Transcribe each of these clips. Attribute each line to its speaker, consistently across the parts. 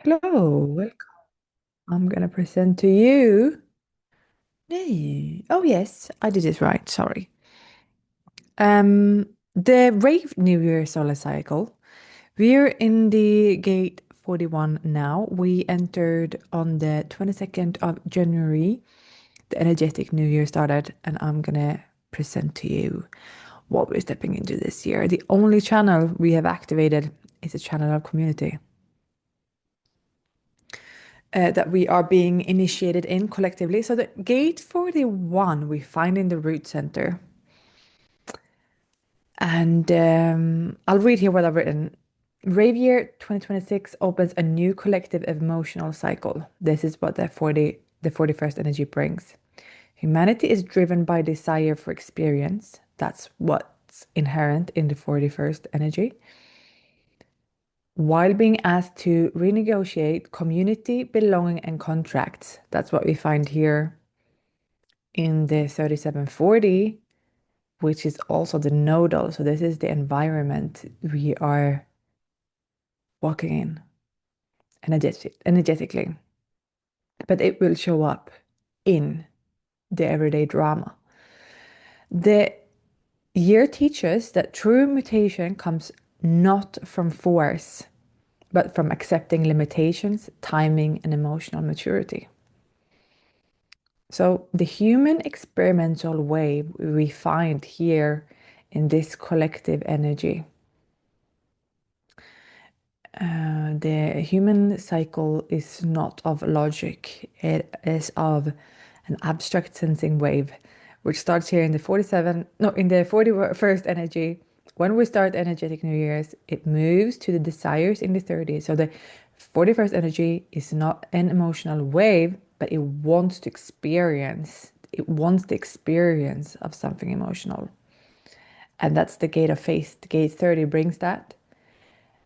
Speaker 1: Hello, welcome. I'm gonna present to you. Hey. Oh yes, I did it right. Sorry. The Rave New Year solar cycle. We're in the gate 41 now. We entered on the 22nd of January. The energetic New Year started, and I'm gonna present to you what we're stepping into this year. The only channel we have activated is a channel of community. That we are being initiated in collectively. So the gate 41 we find in the root center. And I'll read here what I've written. Rave year 2026 opens a new collective emotional cycle. This is what the 41st energy brings. Humanity is driven by desire for experience. That's what's inherent in the 41st energy. While being asked to renegotiate community, belonging, and contracts. That's what we find here in the 3740, which is also the nodal. So this is the environment we are walking in energetically. But it will show up in the everyday drama. The year teaches that true mutation comes not from force, but from accepting limitations, timing, and emotional maturity. So the human experimental way we find here in this collective energy. The human cycle is not of logic, it is of an abstract sensing wave, which starts here in the 47, no, in the 41st energy. When we start energetic New Year's, it moves to the desires in the 30s. So the 41st energy is not an emotional wave, but it wants to experience, it wants the experience of something emotional. And that's the gate of faith. The gate 30 brings that.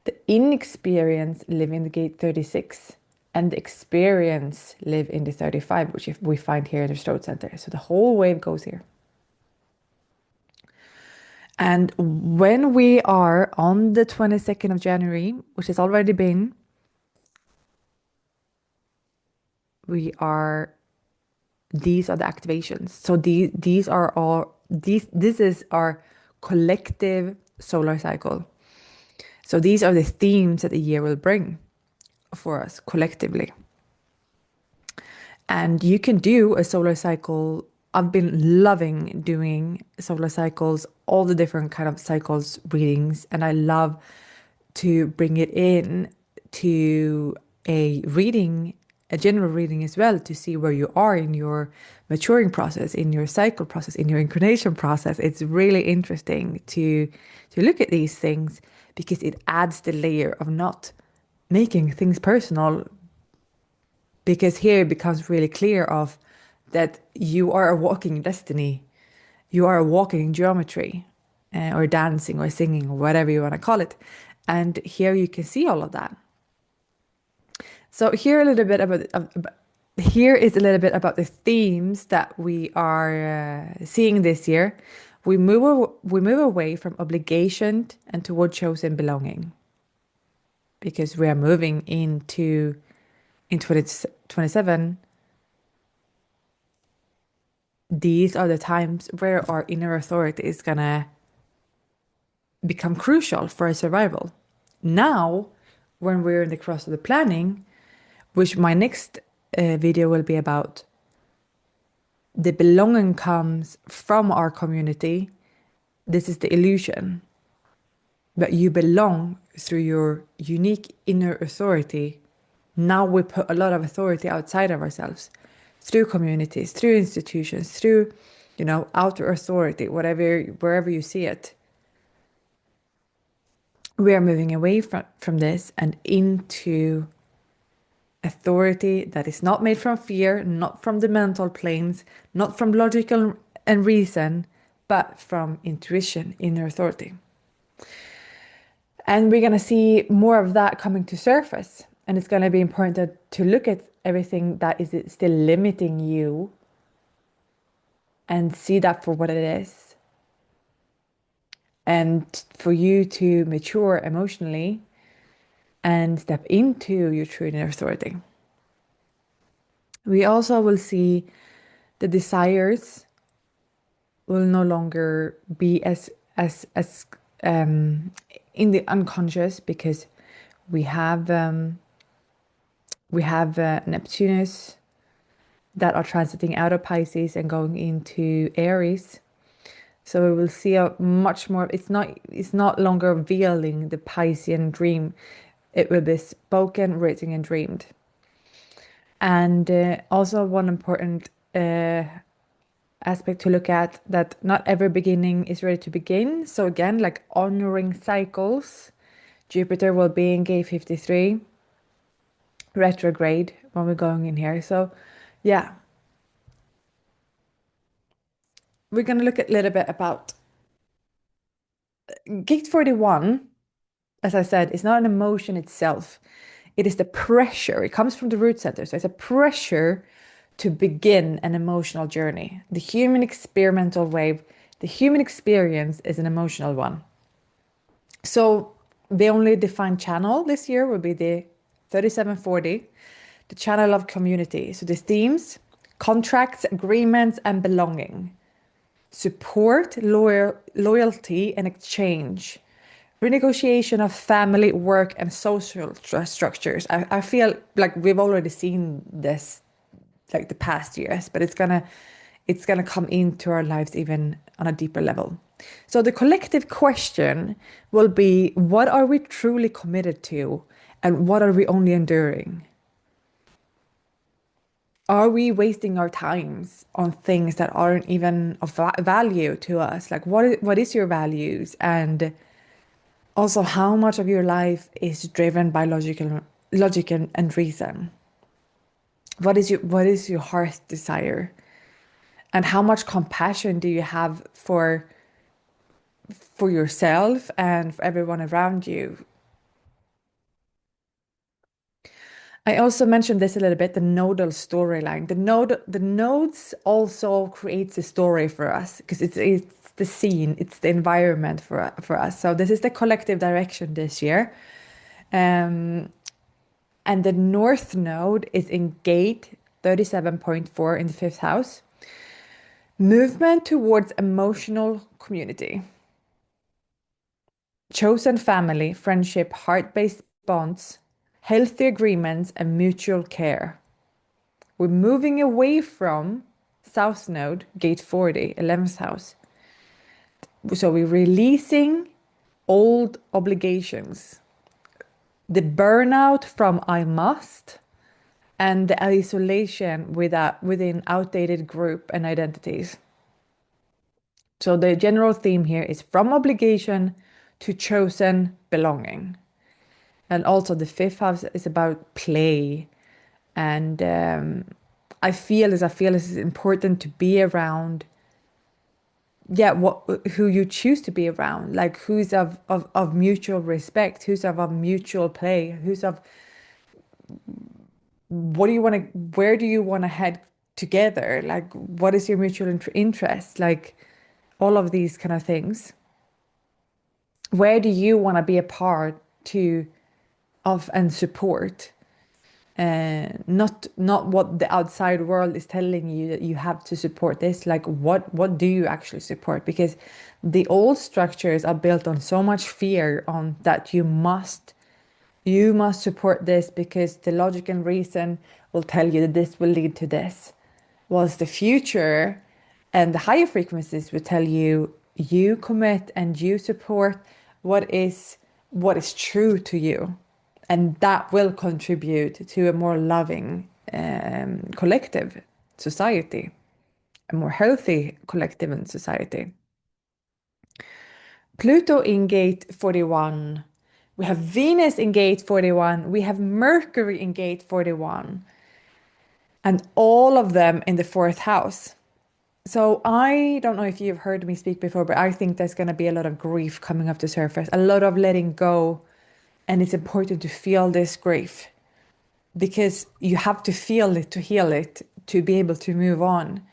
Speaker 1: The inexperienced live in the gate 36, and the experience live in the 35, which we find here in the throat center. So the whole wave goes here. And when we are on the 22nd of January, which has already been, we are, these are the activations. So these are all, this is our collective solar cycle. So these are the themes that the year will bring for us collectively. And you can do a solar cycle. I've been loving doing solar cycles, all the different kind of cycles readings, and I love to bring it in to a reading, a general reading as well, to see where you are in your maturing process, in your cycle process, in your incarnation process. It's really interesting to look at these things because it adds the layer of not making things personal, because here it becomes really clear of that you are a walking destiny, you are a walking geometry, or dancing or singing or whatever you want to call it, and here you can see all of that. So here a little bit here is a little bit about the themes that we are seeing this year. We move away from obligation and toward chosen belonging, because we are moving into in 2027. These are the times where our inner authority is gonna become crucial for our survival. Now, when we're in the cross of the planning, which my next video will be about, the belonging comes from our community. This is the illusion. But you belong through your unique inner authority. Now we put a lot of authority outside of ourselves, through communities, through institutions, through, outer authority, whatever, wherever you see it. We are moving away from this and into authority that is not made from fear, not from the mental planes, not from logical and reason, but from intuition, inner authority. And we're going to see more of that coming to surface. And it's going to be important to look at everything that is still limiting you and see that for what it is. And for you to mature emotionally and step into your true inner authority. We also will see the desires will no longer be as um, in the unconscious, because we have Neptunus that are transiting out of Pisces and going into Aries. So we will see a much more. It's not longer veiling the Piscean dream. It will be spoken, written, and dreamed. And also one important aspect to look at, that not every beginning is ready to begin. So again, like honoring cycles, Jupiter will be in gate 53 retrograde when we're going in here. So yeah, we're going to look at a little bit about gate 41. As I said, it's not an emotion itself. It is the pressure. It comes from the root center. So it's a pressure to begin an emotional journey. The human experimental wave, the human experience is an emotional one. So the only defined channel this year will be the 3740, the channel of community. So the themes, contracts, agreements, and belonging. Support, loyalty, and exchange. Renegotiation of family, work, and social structures. I feel like we've already seen this like the past years, but it's gonna come into our lives even on a deeper level. So the collective question will be, what are we truly committed to, and what are we only enduring? Are we wasting our times on things that aren't even of value to us? Like what is your values, and also how much of your life is driven by logic and reason? What is your heart's desire? And how much compassion do you have for yourself and for everyone around you? I also mentioned this a little bit, the nodal storyline. The nodes also creates a story for us, because it's the scene, it's the environment for us. So this is the collective direction this year. Um, and the north node is in gate 37.4 in the fifth house. Movement towards emotional community. Chosen family, friendship, heart-based bonds, healthy agreements, and mutual care. We're moving away from South Node, Gate 40, 11th house. So we're releasing old obligations, the burnout from I must, and the isolation within outdated group and identities. So the general theme here is from obligation to chosen belonging. And also the fifth house is about play. And I feel it's important to be around, yeah, who you choose to be around, like who's of mutual respect, who's of mutual play, who's of what do you want to, where do you want to head together? Like what is your mutual interest? Like all of these kind of things. Where do you want to be a part to of and support? Not what the outside world is telling you that you have to support this. Like what do you actually support? Because the old structures are built on so much fear on that you must support this because the logic and reason will tell you that this will lead to this. Whilst the future and the higher frequencies will tell you you commit and you support what is true to you. And that will contribute to a more loving collective society, a more healthy collective and society. Pluto in gate 41. We have Venus in gate 41. We have Mercury in gate 41. And all of them in the fourth house. So I don't know if you've heard me speak before, but I think there's going to be a lot of grief coming up to surface, a lot of letting go. And it's important to feel this grief, because you have to feel it to heal it, to be able to move on.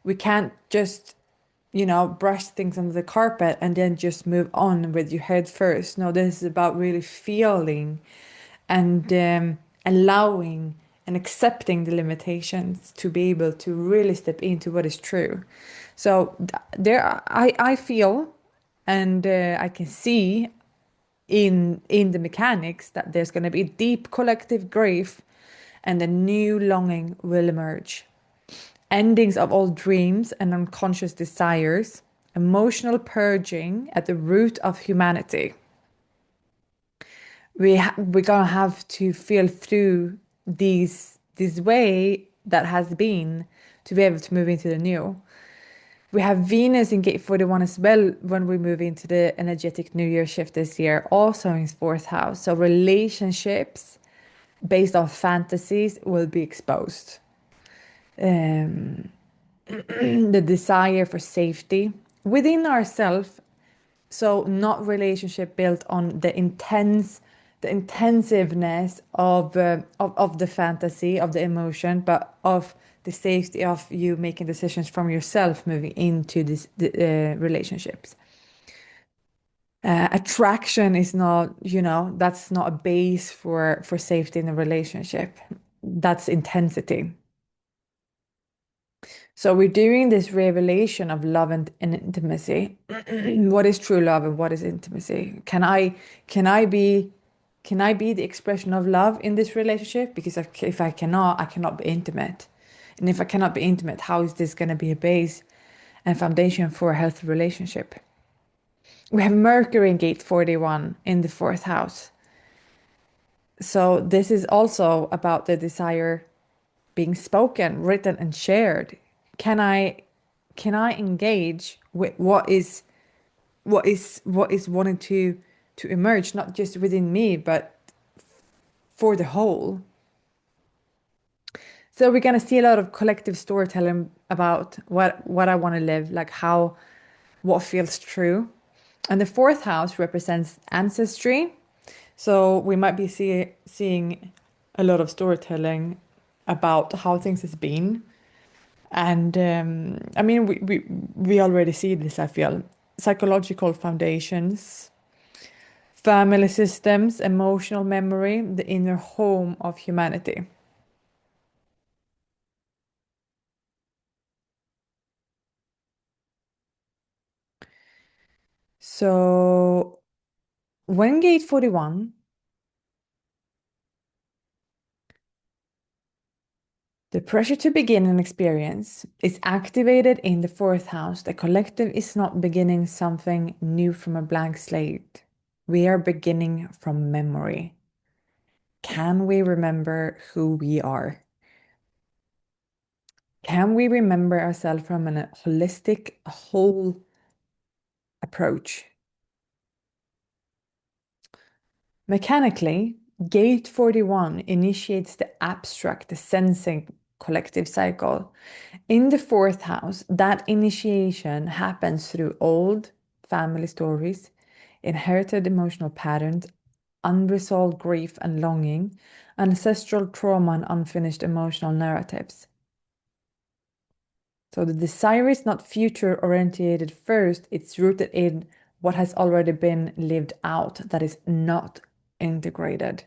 Speaker 1: We can't just, brush things under the carpet and then just move on with your head first. No, this is about really feeling and allowing and accepting the limitations to be able to really step into what is true. So I feel and I can see in the mechanics that there's going to be deep collective grief and a new longing will emerge. Endings of old dreams and unconscious desires, emotional purging at the root of humanity. We're gonna have to feel through this way that has been to be able to move into the new. We have Venus in gate 41 as well when we move into the energetic New Year shift this year, also in fourth house. So relationships based on fantasies will be exposed. Um, the desire for safety within ourselves, so not relationship built on the intensiveness of the fantasy of the emotion, but of the safety of you making decisions from yourself moving into this relationships. Attraction is not, that's not a base for safety in a relationship. That's intensity. So we're doing this revelation of love and intimacy. What is true love and what is intimacy? Can I be can I be the expression of love in this relationship? Because if I cannot be intimate. And if I cannot be intimate, how is this going to be a base and foundation for a healthy relationship? We have Mercury in gate 41 in the fourth house. So this is also about the desire being spoken, written, and shared. Can I can I engage with what is wanting to emerge, not just within me, but for the whole? So we're gonna see a lot of collective storytelling about what I want to live, like how what feels true. And the fourth house represents ancestry. So we might be seeing a lot of storytelling about how things has been. And I mean, we already see this, I feel. Psychological foundations, family systems, emotional memory, the inner home of humanity. So when gate 41, the pressure to begin an experience is activated in the fourth house. The collective is not beginning something new from a blank slate. We are beginning from memory. Can we remember who we are? Can we remember ourselves from a holistic, whole approach? Mechanically, gate 41 initiates the abstract, the sensing collective cycle. In the fourth house, that initiation happens through old family stories, inherited emotional patterns, unresolved grief and longing, ancestral trauma, and unfinished emotional narratives. So the desire is not future oriented first, it's rooted in what has already been lived out that is not integrated.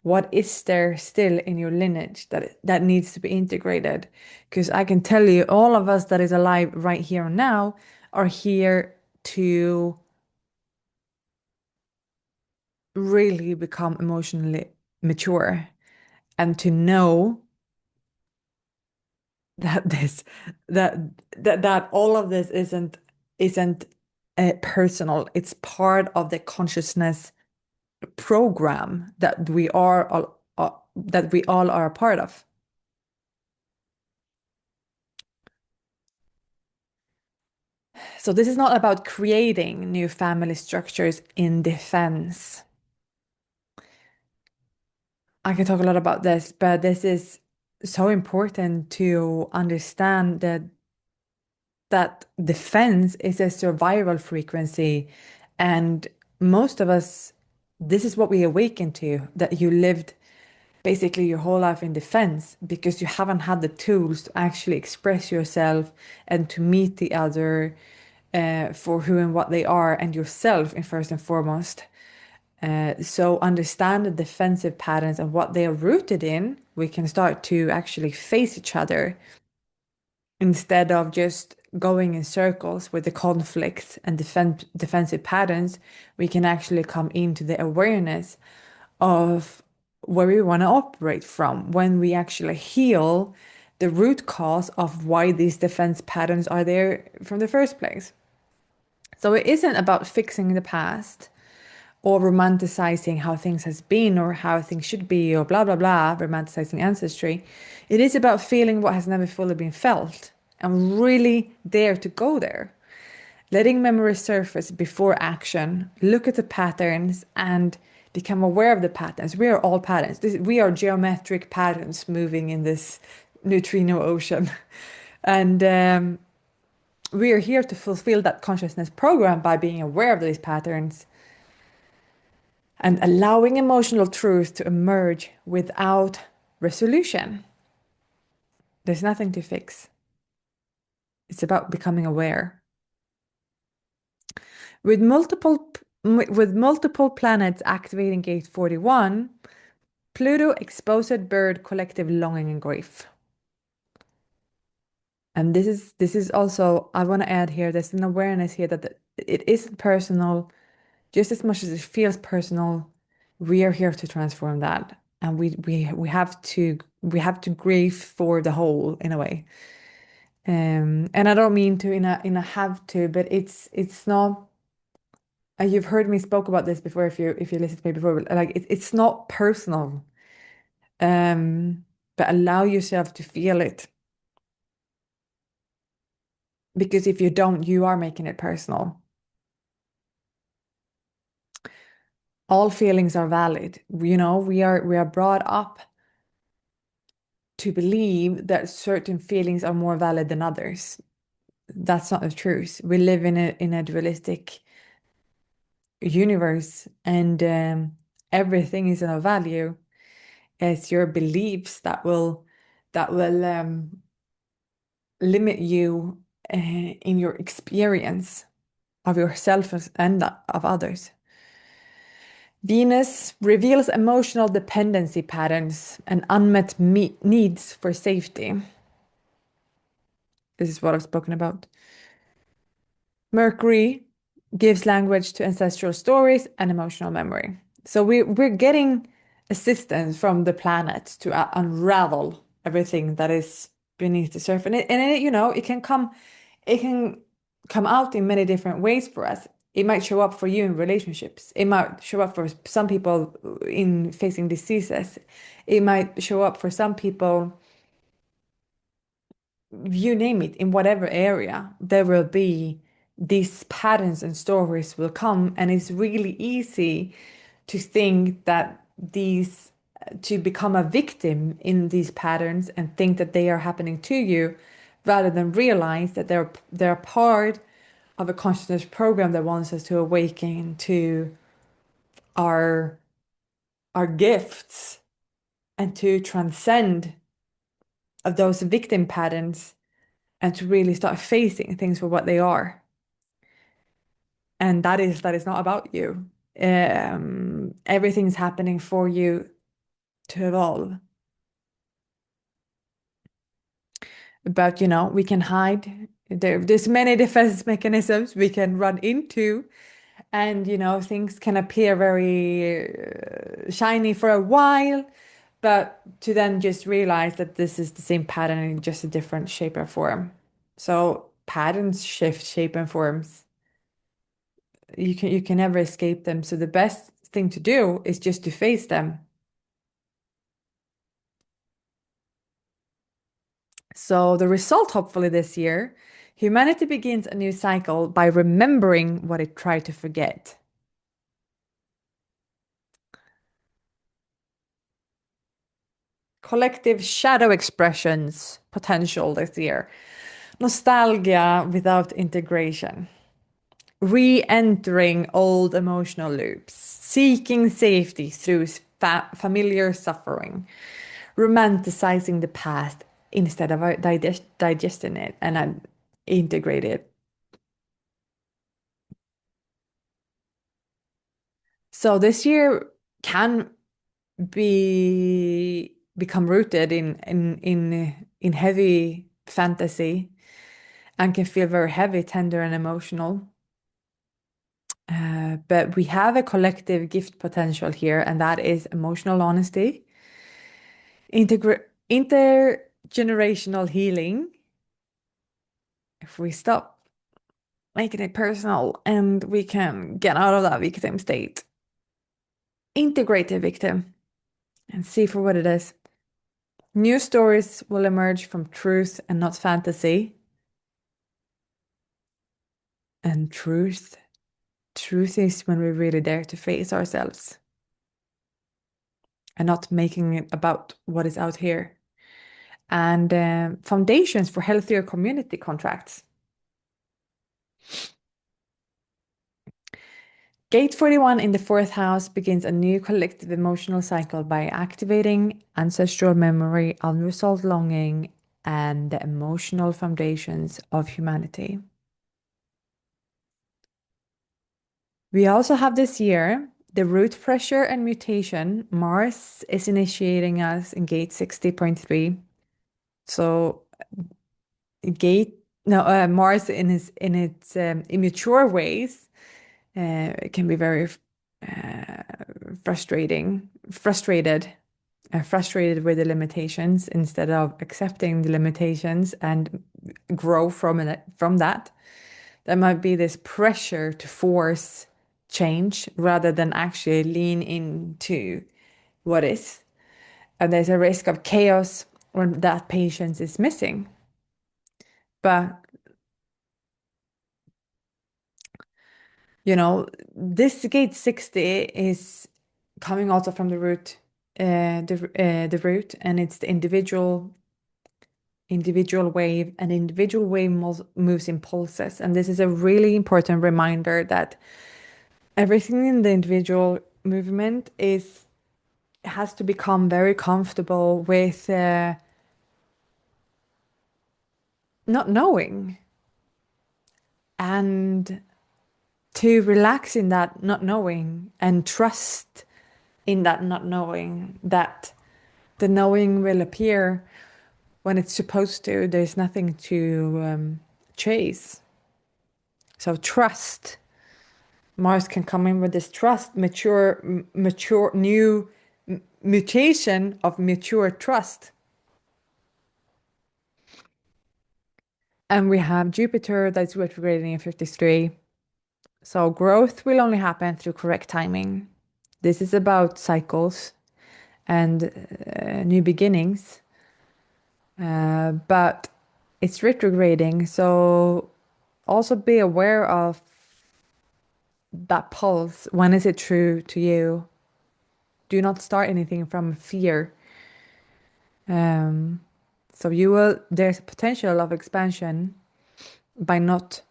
Speaker 1: What is there still in your lineage that needs to be integrated? Because I can tell you, all of us that is alive right here and now are here to really become emotionally mature and to know that this that that all of this isn't personal. It's part of the consciousness program that we all are a part of. So this is not about creating new family structures in defense. I can talk a lot about this, but this is so important to understand that defense is a survival frequency. And most of us, this is what we awaken to, that you lived basically your whole life in defense because you haven't had the tools to actually express yourself and to meet the other for who and what they are and yourself in first and foremost. So understand the defensive patterns and what they are rooted in, we can start to actually face each other instead of just going in circles with the conflicts and defensive patterns. We can actually come into the awareness of where we want to operate from when we actually heal the root cause of why these defense patterns are there from the first place. So it isn't about fixing the past or romanticizing how things has been or how things should be or blah blah blah, romanticizing ancestry. It is about feeling what has never fully been felt and really dare to go there. Letting memory surface before action, look at the patterns and become aware of the patterns. We are all patterns. We are geometric patterns moving in this neutrino ocean. And we are here to fulfill that consciousness program by being aware of these patterns and allowing emotional truth to emerge without resolution. There's nothing to fix. It's about becoming aware. With multiple planets activating gate 41, Pluto exposed bird collective longing and grief. And this is also, I want to add here, there's an awareness here that it isn't personal, just as much as it feels personal. We are here to transform that, and we have to grieve for the whole in a way. And I don't mean to in a have to, but it's not. You've heard me spoke about this before if you listened to me before, but like it's not personal. But allow yourself to feel it, because if you don't, you are making it personal. All feelings are valid. We are brought up to believe that certain feelings are more valid than others. That's not the truth. We live in a dualistic universe, and everything is of value. It's your beliefs that will limit you in your experience of yourself and of others. Venus reveals emotional dependency patterns and unmet needs for safety. This is what I've spoken about. Mercury gives language to ancestral stories and emotional memory. So we're getting assistance from the planet to unravel everything that is beneath the surface. It can come out in many different ways for us. It might show up for you in relationships. It might show up for some people in facing diseases. It might show up for some people, you name it, in whatever area, there will be these patterns and stories will come. And it's really easy to think that to become a victim in these patterns and think that they are happening to you, rather than realize that they're part of a consciousness program that wants us to awaken to our our gifts and to transcend of those victim patterns and to really start facing things for what they are. And that is not about you. Everything's happening for you to evolve. But we can hide. There's many defense mechanisms we can run into, and things can appear very shiny for a while, but to then just realize that this is the same pattern in just a different shape or form. So patterns shift shape and forms. You can never escape them. So the best thing to do is just to face them. So the result, hopefully this year, humanity begins a new cycle by remembering what it tried to forget. Collective shadow expressions potential this year. Nostalgia without integration. Re-entering old emotional loops. Seeking safety through familiar suffering. Romanticizing the past instead of digesting it and integrate it. So this year can become rooted in heavy fantasy and can feel very heavy, tender, and emotional. But we have a collective gift potential here, and that is emotional honesty, intergenerational healing. If we stop making it personal and we can get out of that victim state, integrate the victim and see for what it is. New stories will emerge from truth and not fantasy. And truth is when we really dare to face ourselves and not making it about what is out here. And foundations for healthier community contracts. Gate 41 in the fourth house begins a new collective emotional cycle by activating ancestral memory, unresolved longing, and the emotional foundations of humanity. We also have this year the root pressure and mutation. Mars is initiating us in gate 60.3. So gate no Mars in its immature ways it can be very uh, frustrated with the limitations instead of accepting the limitations and grow from that. There might be this pressure to force change rather than actually lean into what is. And there's a risk of chaos when that patience is missing. But, this gate 60 is coming also from the root, the root, and it's the individual wave, and individual wave moves in pulses. And this is a really important reminder that everything in the individual movement is has to become very comfortable with not knowing and to relax in that not knowing and trust in that not knowing that the knowing will appear when it's supposed to. There's nothing to chase. So trust. Mars can come in with this trust, mature, new mutation of mature trust. And we have Jupiter that's retrograding in 53. So growth will only happen through correct timing. This is about cycles and new beginnings. But it's retrograding, so also be aware of that pulse. When is it true to you? Do not start anything from fear. Um, so there's a potential of expansion by not,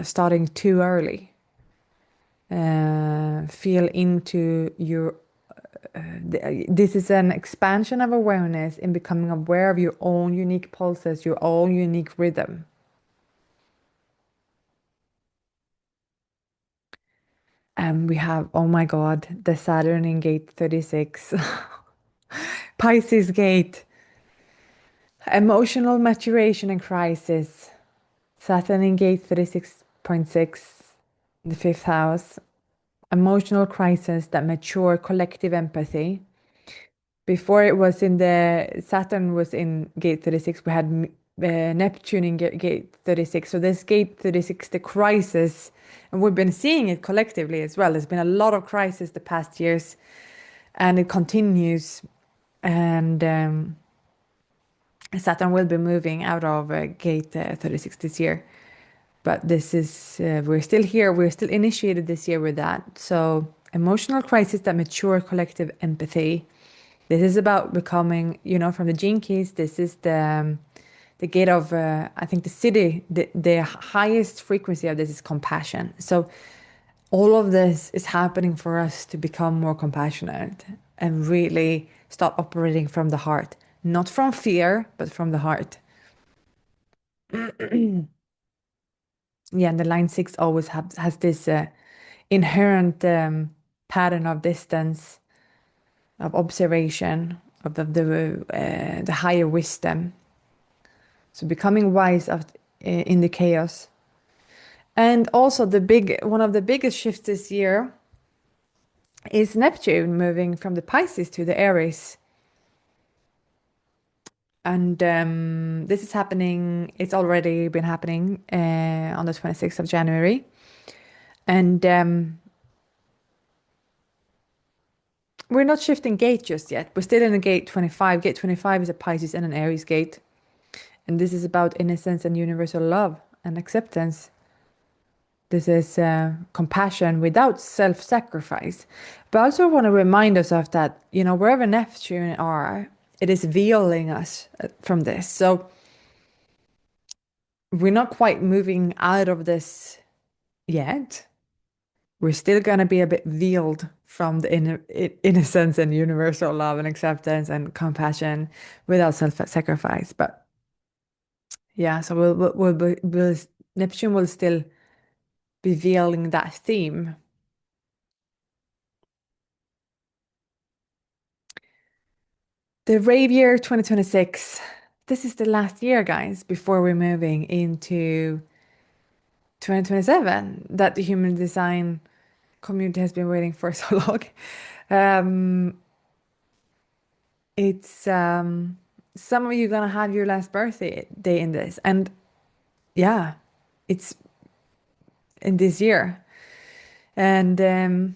Speaker 1: starting too early. Feel into your, this is an expansion of awareness in becoming aware of your own unique pulses, your own unique rhythm. And we have, oh my God, the Saturn in gate 36, Pisces gate, emotional maturation and crisis. Saturn in gate 36.6, the fifth house, emotional crisis that mature collective empathy. Before it was in the Saturn was in gate 36, we had Neptune in gate 36. So this gate 36, the crisis, and we've been seeing it collectively as well. There's been a lot of crisis the past years, and it continues. And Saturn will be moving out of gate 36 this year. But this is, we're still here, we're still initiated this year with that. So, emotional crisis that mature collective empathy. This is about becoming, from the gene keys, this is the gate of, I think the city, the highest frequency of this is compassion. So, all of this is happening for us to become more compassionate and really start operating from the heart, not from fear, but from the heart. Yeah, and the line 6 always has this inherent pattern of distance, of observation, of the higher wisdom. So becoming wise in the chaos. And also one of the biggest shifts this year is Neptune moving from the Pisces to the Aries. And this is happening, it's already been happening on the 26th of January. And we're not shifting gate just yet. We're still in the gate 25. Gate 25 is a Pisces and an Aries gate. And this is about innocence and universal love and acceptance. This is compassion without self-sacrifice. But I also want to remind us of that, wherever Neptune are, it is veiling us from this. So we're not quite moving out of this yet. We're still going to be a bit veiled from the innocence and universal love and acceptance and compassion without self-sacrifice. But yeah, so Neptune will still be veiling that theme. The rave year 2026. This is the last year, guys, before we're moving into 2027 that the human design community has been waiting for so long. Um, it's some of you gonna have your last birthday day in this, and yeah, it's in this year. And the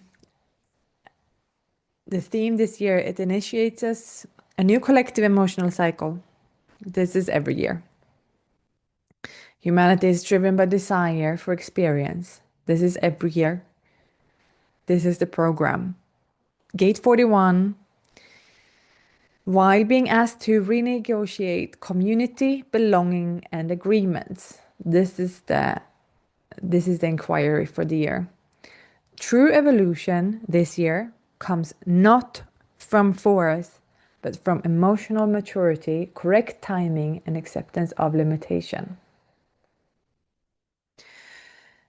Speaker 1: theme this year, it initiates us a new collective emotional cycle. This is every year. Humanity is driven by desire for experience. This is every year. This is the program. Gate 41, while being asked to renegotiate community, belonging, and agreements. This is the inquiry for the year. True evolution this year comes not from force, but from emotional maturity, correct timing, and acceptance of limitation.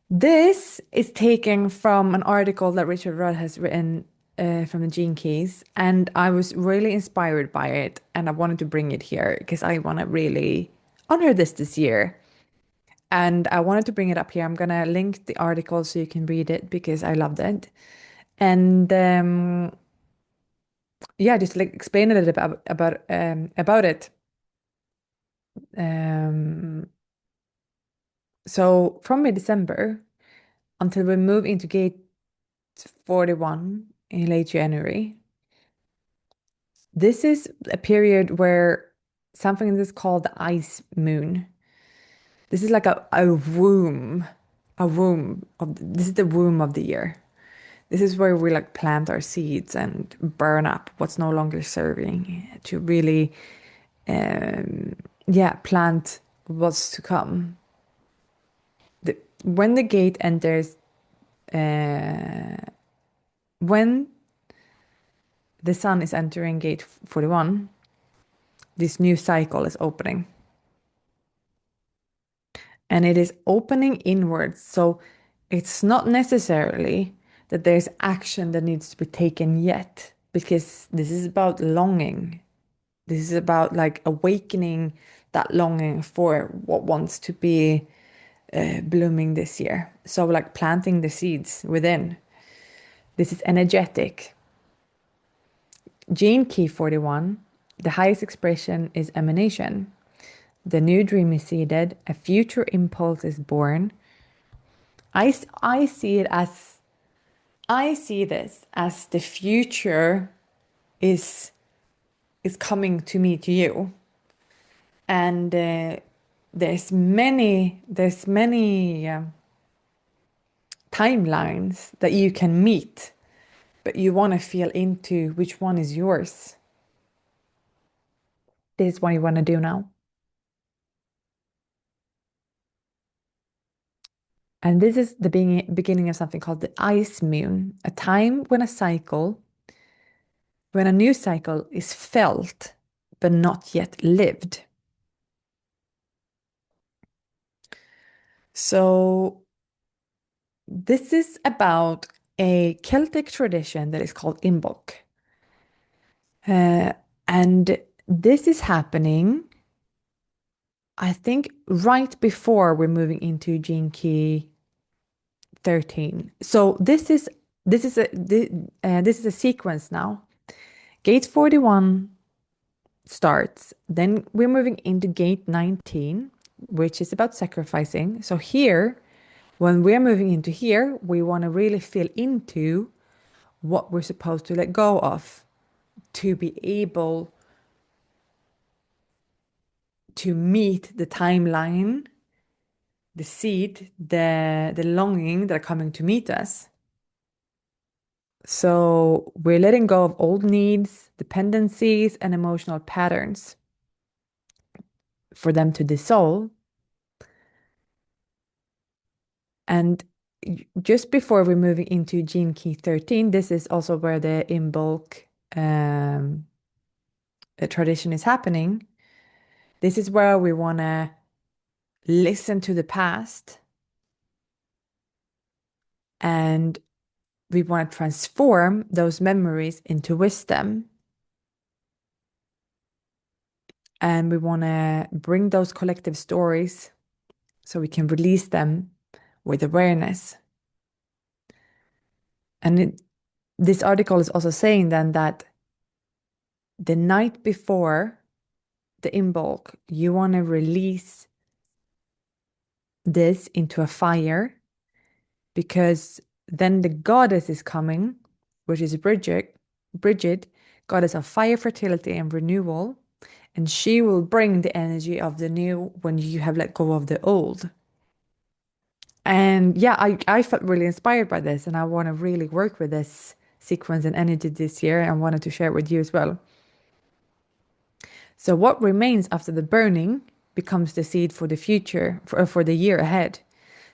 Speaker 1: This is taken from an article that Richard Rudd has written from the Gene Keys, and I was really inspired by it, and I wanted to bring it here because I want to really honor this year. And I wanted to bring it up here. I'm gonna link the article so you can read it because I loved it. And yeah, just like explain a little bit about it. Um, so from mid-December until we move into gate 41 in late January, this is a period where something is called the ice moon. This is like a womb this is the womb of the year. This is where we like plant our seeds and burn up what's no longer serving to really, yeah, plant what's to come. When the gate enters, uh, when the sun is entering gate 41, this new cycle is opening. And it is opening inwards. So it's not necessarily that there's action that needs to be taken yet, because this is about longing. This is about like awakening that longing for what wants to be blooming this year. So, like planting the seeds within. This is energetic. Gene key 41, the highest expression is emanation. The new dream is seeded, a future impulse is born. I see it as, I see this as the future is coming to me, to you. And there's many timelines that you can meet, but you want to feel into which one is yours. This is what you want to do now. And this is the beginning of something called the ice moon, a time when a new cycle is felt but not yet lived. So this is about a Celtic tradition that is called Imbolc. Uh, and this is happening, I think, right before we're moving into Gene Key 13. So this is a sequence now. Gate 41 starts, then we're moving into gate 19, which is about sacrificing. So here, when we're moving into here, we want to really feel into what we're supposed to let go of to be able to meet the timeline, the seed, the longing that are coming to meet us. So we're letting go of old needs, dependencies, and emotional patterns for them to dissolve. And just before we're moving into Gene Key 13, this is also where the Imbolc um, tradition is happening. This is where we want to listen to the past and we want to transform those memories into wisdom. And we want to bring those collective stories so we can release them with awareness. And this article is also saying then that the night before the Imbolc, you want to release this into a fire because then the goddess is coming, which is Bridget, goddess of fire, fertility, and renewal. And she will bring the energy of the new when you have let go of the old. And yeah, I felt really inspired by this, and I want to really work with this sequence and energy this year and wanted to share it with you as well. So, what remains after the burning becomes the seed for the future, for the year ahead.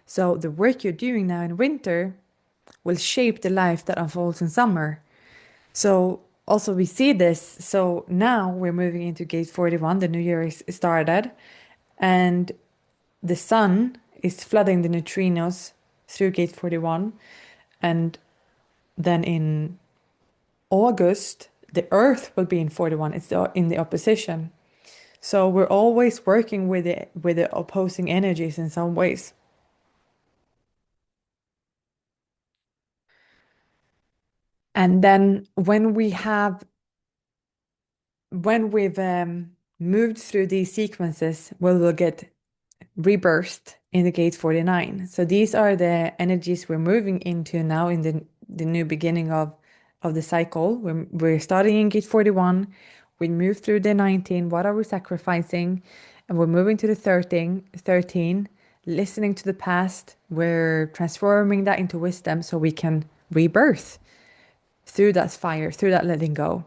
Speaker 1: So, the work you're doing now in winter will shape the life that unfolds in summer. So, also, we see this. So, now we're moving into gate 41, the new year is started, and the sun is flooding the neutrinos through gate 41. And then in August, the earth will be in 41. It's in the opposition. So we're always working with the opposing energies in some ways. And then when we've moved through these sequences, we will get rebirth in the gate 49. So these are the energies we're moving into now in the new beginning of the cycle. We're starting in gate 41. We move through the 19. What are we sacrificing? And we're moving to the 13, listening to the past. We're transforming that into wisdom so we can rebirth through that fire, through that letting go.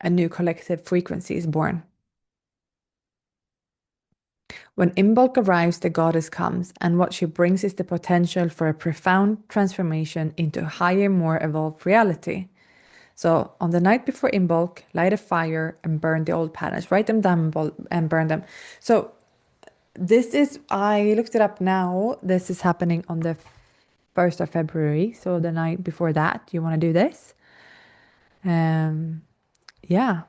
Speaker 1: A new collective frequency is born. When Imbolc arrives, the goddess comes, and what she brings is the potential for a profound transformation into a higher, more evolved reality. So, on the night before Imbolc, light a fire and burn the old patterns, write them down and burn them. So, I looked it up now. This is happening on the 1st of February. So, the night before that, you want to do this. Yeah,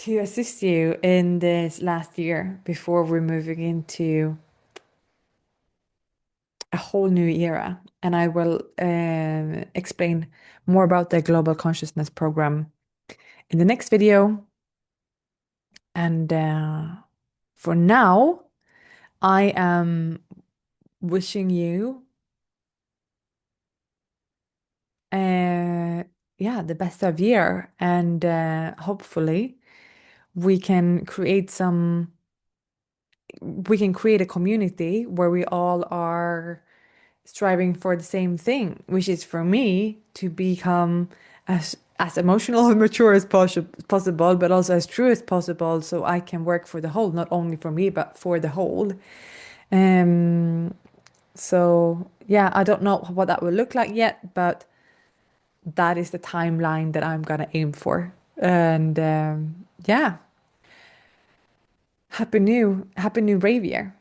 Speaker 1: to assist you in this last year before we're moving into a whole new era. And I will explain more about the Global Consciousness Program in the next video. And for now, I am wishing you, yeah, the best of year. And hopefully, we can create a community where we all are striving for the same thing, which is for me to become as emotional and mature as possible, but also as true as possible, so I can work for the whole, not only for me, but for the whole. Um, so yeah, I don't know what that will look like yet, but that is the timeline that I'm gonna aim for. And yeah, happy new rave year.